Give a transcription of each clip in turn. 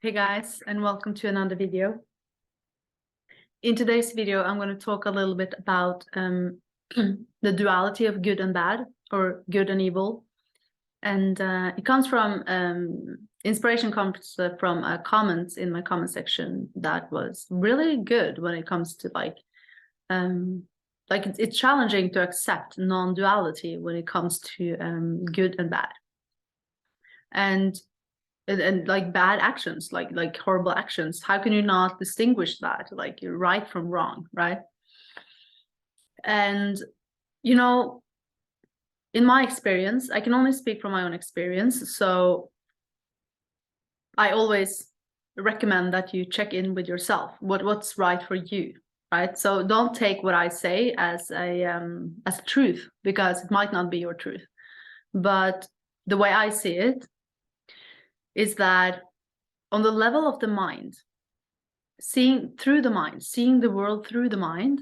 Hey guys, and welcome to another video. In today's video, I'm going to talk a little bit about the duality of good and bad, or good and evil. And it comes from, inspiration comes from a comment in my comment section that was really good when it comes to it's challenging to accept non-duality when it comes to good and bad. And like bad actions, like horrible actions. How can you not distinguish that? Like you're right from wrong, right? And you know, in my experience, I can only speak from my own experience. So I always recommend that you check in with yourself. What's right for you, right? So don't take what I say as truth, because it might not be your truth. But the way I see it is that on the level of the mind, seeing through the mind, seeing the world through the mind,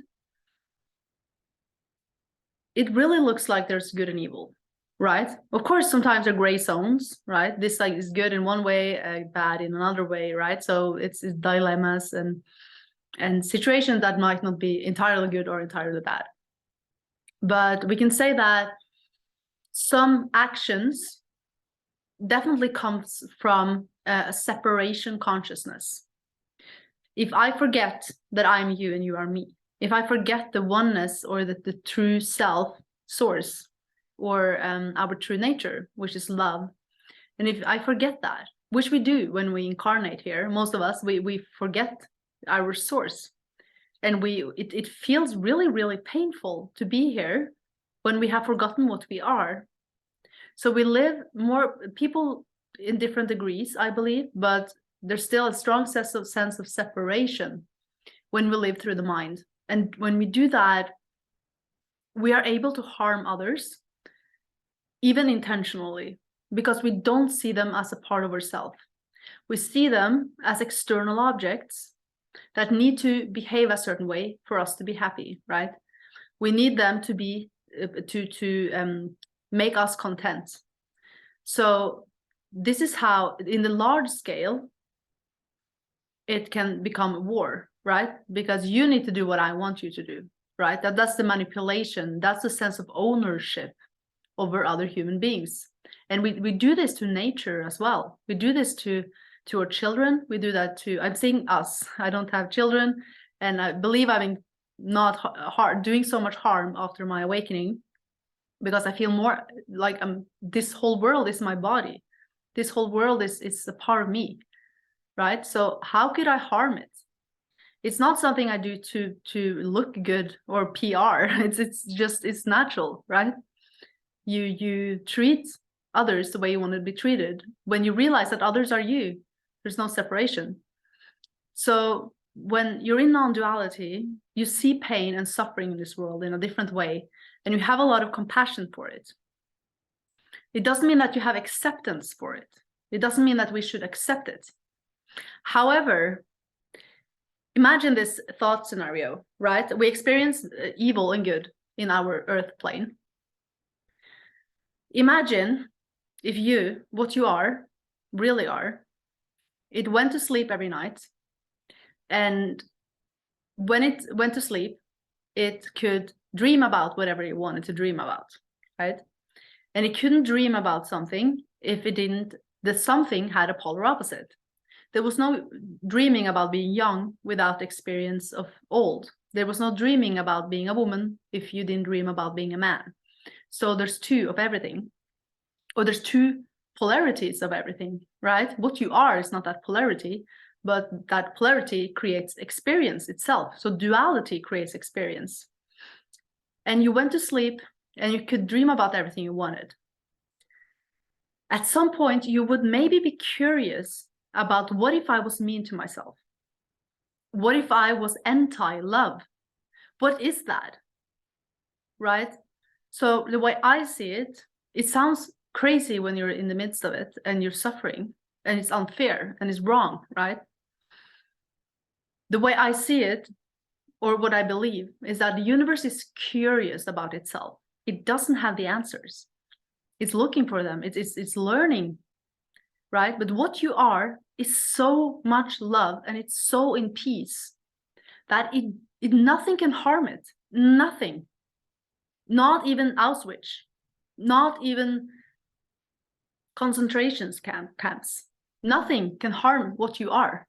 it really looks like there's good and evil, right? Of course, sometimes there are gray zones, right? This like is good in one way, bad in another way, right? So it's dilemmas and situations that might not be entirely good or entirely bad. But we can say that some actions definitely comes from a separation consciousness. If I forget that I'm you and you are me, if I forget the oneness or the true self source, or our true nature, which is love, and if I forget that, which we do when we incarnate here, most of us, we forget our source, and it feels really, really painful to be here when we have forgotten what we are. So we live more, people in different degrees, I believe, but there's still a strong sense of separation when we live through the mind. And when we do that, we are able to harm others, even intentionally, because we don't see them as a part of ourselves. We see them as external objects that need to behave a certain way for us to be happy, right? We need them to be to make us content. So this is how, in the large scale, it can become war, right? Because you need to do what I want you to do, right? That's the manipulation. That's the sense of ownership over other human beings. And we do this to nature as well. We do this to our children. We do that to, I'm saying us. I don't have children, and I believe I've been not doing so much harm after my awakening, because I feel more like this whole world is my body. This whole world is a part of me, right? So how could I harm it? It's not something I do to look good or PR. It's natural, right? You treat others the way you want to be treated. When you realize that others are you, there's no separation. So when you're in non-duality, you see pain and suffering in this world in a different way, and you have a lot of compassion for it. It doesn't mean that you have acceptance for it. It doesn't mean that we should accept it. However, imagine this thought scenario, right? We experience evil and good in our earth plane. Imagine if you, what you are, really are, it went to sleep every night, and when it went to sleep, it could dream about whatever it wanted to dream about, right? And it couldn't dream about something if it didn't, the something had a polar opposite. There was no dreaming about being young without experience of old. There was no dreaming about being a woman if you didn't dream about being a man. So there's two of everything, or there's two polarities of everything, right? What you are is not that polarity, but that polarity creates experience itself. So duality creates experience. And you went to sleep and you could dream about everything you wanted. At some point, you would maybe be curious about, what if I was mean to myself? What if I was anti-love? What is that? Right? So the way I see it, it sounds crazy when you're in the midst of it and you're suffering, and it's unfair and it's wrong, right? The way I see it, or what I believe, is that the universe is curious about itself. It doesn't have the answers. It's looking for them. It's learning. right? But what you are is so much love, and it's so in peace that nothing can harm it. Nothing. Not even Auschwitz, not even concentration camps. Nothing can harm what you are.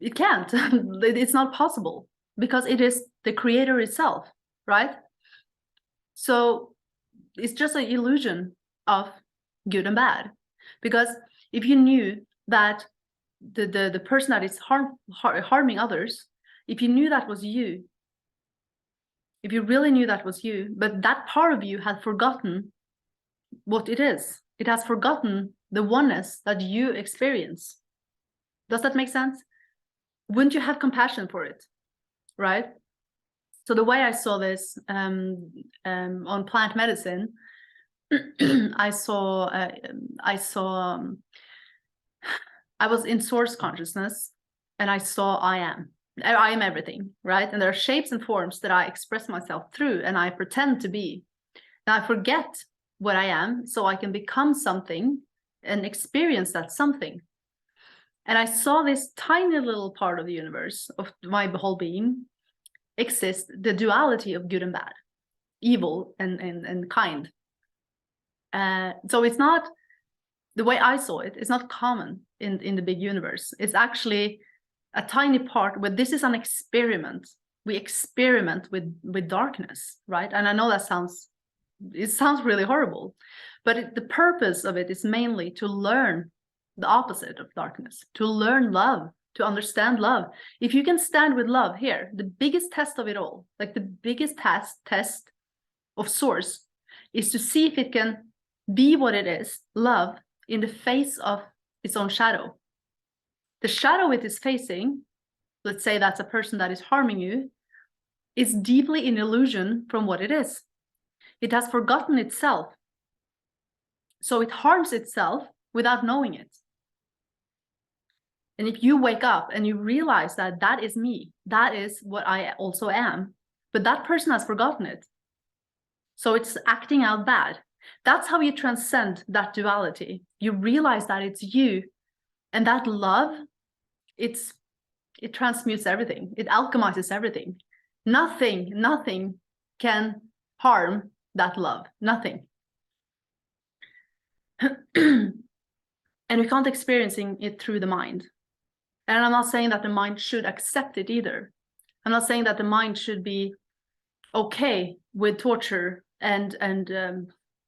It can't. It's not possible, because it is the creator itself, right? So it's just an illusion of good and bad. Because if you knew that the person that is harming others, if you knew that was you, if you really knew that was you, but that part of you had forgotten what it is, it has forgotten the oneness that you experience. Does that make sense? Wouldn't you have compassion for it, right? So the way I saw this on plant medicine, I was in source consciousness, and I saw I am everything, right? And there are shapes and forms that I express myself through, and I pretend to be. Now I forget what I am, so I can become something and experience that something. And I saw this tiny little part of the universe, of my whole being, exist, the duality of good and bad, evil and kind. So it's not, the way I saw it, it's not common in the big universe. It's actually a tiny part where this is an experiment. We experiment with darkness, right? And I know that sounds really horrible, but the purpose of it is mainly to learn the opposite of darkness, to learn love, to understand love. If you can stand with love here, the biggest test of it all, like the biggest test of source, is to see if it can be what it is, love, in the face of its own shadow. The shadow it is facing, let's say that's a person that is harming you, is deeply in illusion from what it is. It has forgotten itself. So it harms itself without knowing it. And if you wake up and you realize that that is me, that is what I also am, but that person has forgotten it. So it's acting out bad. That's how you transcend that duality. You realize that it's you, and that love, it transmutes everything. It alchemizes everything. Nothing can harm that love. Nothing. And we can't experiencing it through the mind. And I'm not saying that the mind should accept it either. I'm not saying that the mind should be okay with torture and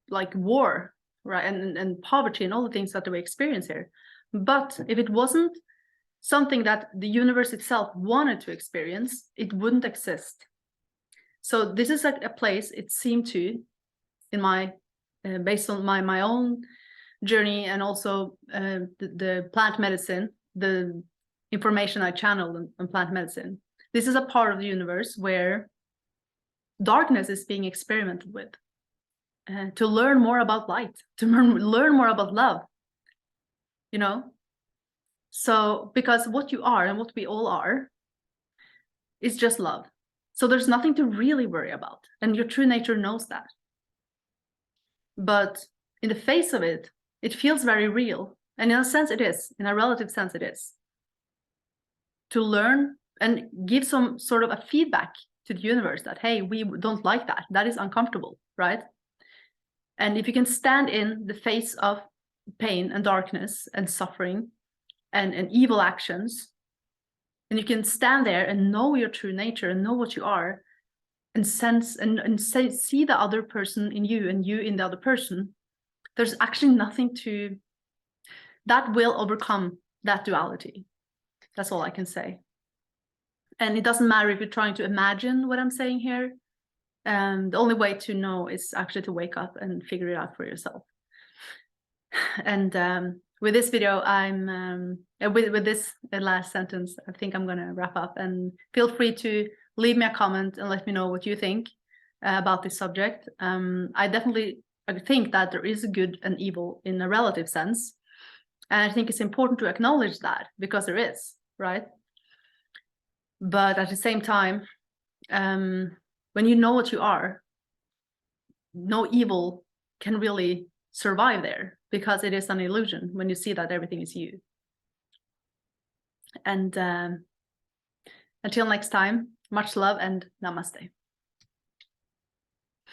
like war, right, and poverty and all the things that we experience here. But if it wasn't something that the universe itself wanted to experience, it wouldn't exist. So this is a place, it seemed to, in my based on my own journey, and also the plant medicine, the information I channeled on plant medicine, this is a part of the universe where darkness is being experimented with, to learn more about light, to learn more about love, you know. So because what you are and what we all are is just love. So there's nothing to really worry about, and your true nature knows that. But in the face of it, it feels very real, and in a sense it is, in a relative sense it is, to learn and give some sort of a feedback to the universe that, hey, we don't like that, that is uncomfortable, right? And if you can stand in the face of pain and darkness and suffering and evil actions, and you can stand there and know your true nature and know what you are, and sense and see the other person in you and you in the other person, there's actually nothing that will overcome that duality. That's all I can say. And it doesn't matter if you're trying to imagine what I'm saying here. The only way to know is actually to wake up and figure it out for yourself. And with this video, I'm with this last sentence, I think I'm gonna wrap up. And feel free to leave me a comment and let me know what you think about this subject. I definitely think that there is a good and evil in a relative sense, and I think it's important to acknowledge that, because there is, right? But at the same time, when you know what you are, no evil can really survive there. because it is an illusion when you see that everything is you. And until next time, much love and namaste.